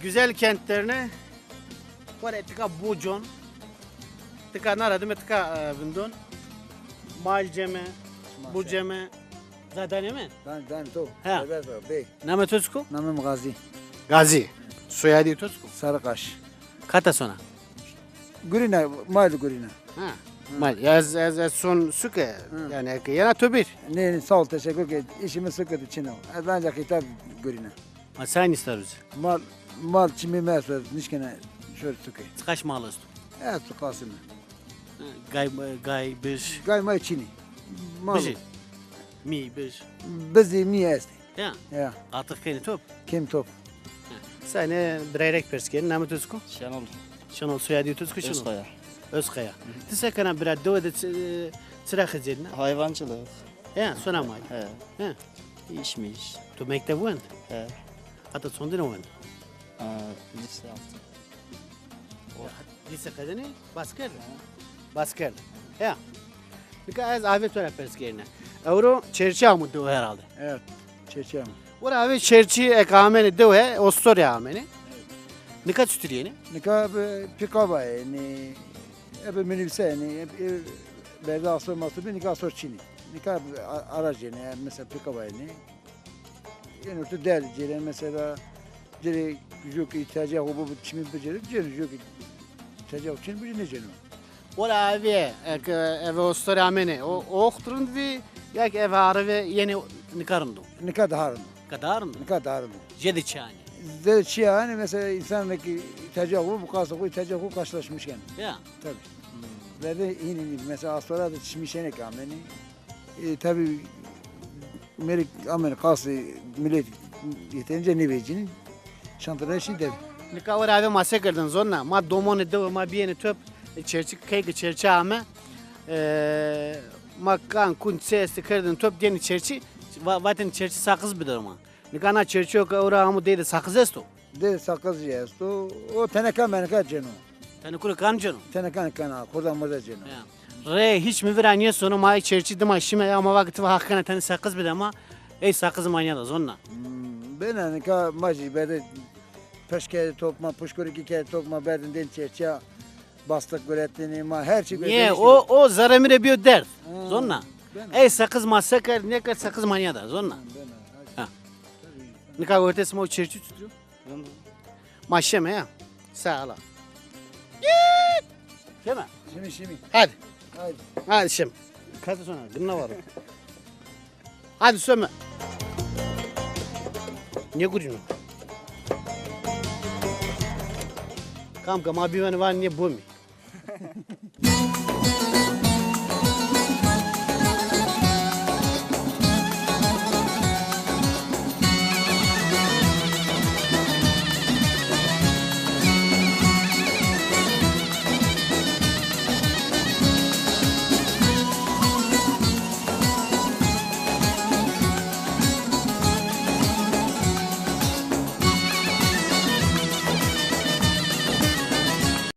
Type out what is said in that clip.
güzel kentlerine var tika bujon tika naradım tika bindon malceme buceme zadane mi? Ben to. Ha. Evet bey. Name Tuzku? Namım Gazi. Gazi. Soyadı Tuzku. Sarıkaş. Kata sona. Gurina, mal gurina. Ha. Mal yaz son suke yani yana tobir. Ne sağ ol teşekkür ederim. İşimi sıkıntı için o. Ancak hitap gurina. Ma sen isteruz. Mal çimi mesut nişkene şöyle sıkı. Kaç mal üstü? Evet su kasımı. Gay bir Gayma içini. Mal. bir bir Bizi mi esti? ya Ya. artık kendi top. Kim top? Sen birerek persken name Tuzku? Şenol Şenol soyadı Tuzku şenol. Özkaya. Özkaya. Tisakana biraz dövde çırak edildi. Hayvancılık. Ya sonra mı? He. He. İşmiş. Tu mektebi went. He. Hatta son dine went. Lise yaptım. Lise kadını basket. Basket. Ya. Birkaç az avet var perskerine. Euro çerçi amudu herhalde. Evet. Çeçem. Ora avet çerçi ekameni döve ostorya ameni. Nika tuturiyeni. Nika pikaba yani. Ebe minibüse yani. Berda asır masır bir nika asır çini. Nika aracı yani mesela pikaba yani. Yani orta değerli yani mesela Cere yok ihtiyacı bu çimin beceri cere yok ihtiyacı için bir ne canım. Ora ave eve ostorya ameni. O okturun vi yak eve arve yeni nikarındu. Nika daharın. Kadarın. Nika daharın. Jedi çani. De şey yani mesela insandaki ihtiyacı bu kasa bu ihtiyacı bu karşılaşmışken. Ya. Tabii. Ve de yine mesela sonra da çimişene kameni. Tabii Amerikası millet yeterince nevecinin şantara şey de. Nika ora ave masa girdin zonna. Ma domone döve ma biyeni töp. Çerçi kayık çerçi ame. Ma kan kun sesi girdin töp diyeni çerçi. Vatin çerçi sakız bilir ma. Nika na çerçi yok ora amu değil sakız esto. De sakız yesto. O teneka meneka ceno. Tani kuru kan canım. Teneka kana kurdan mırda ceno. Ya. Re hiç mi viraniye sonu ma çerçi dima şime ya ma vakti va hakkına tani sakız bilir ama ey sakız manyada zonna. Ben anika maji berde peşke topma puşkuru ki kere topma berdin den çerçe bastık görettiğini ma her şey Niye o zaramire bir dert. Ha. Zonna. Ben- Ey sakız ma sakar ne kadar sakız manyada zonna. Nika ötesi ma o çerçi tutuyor. Maşeme ya. Sağ ol. Şeme. Şimdi. Hadi. Haydi. Hadi şimdi. Kaç sonra? Gınna var. Hadi söme. Ne kuruyorsun? Kam abi beni var niye bu mu?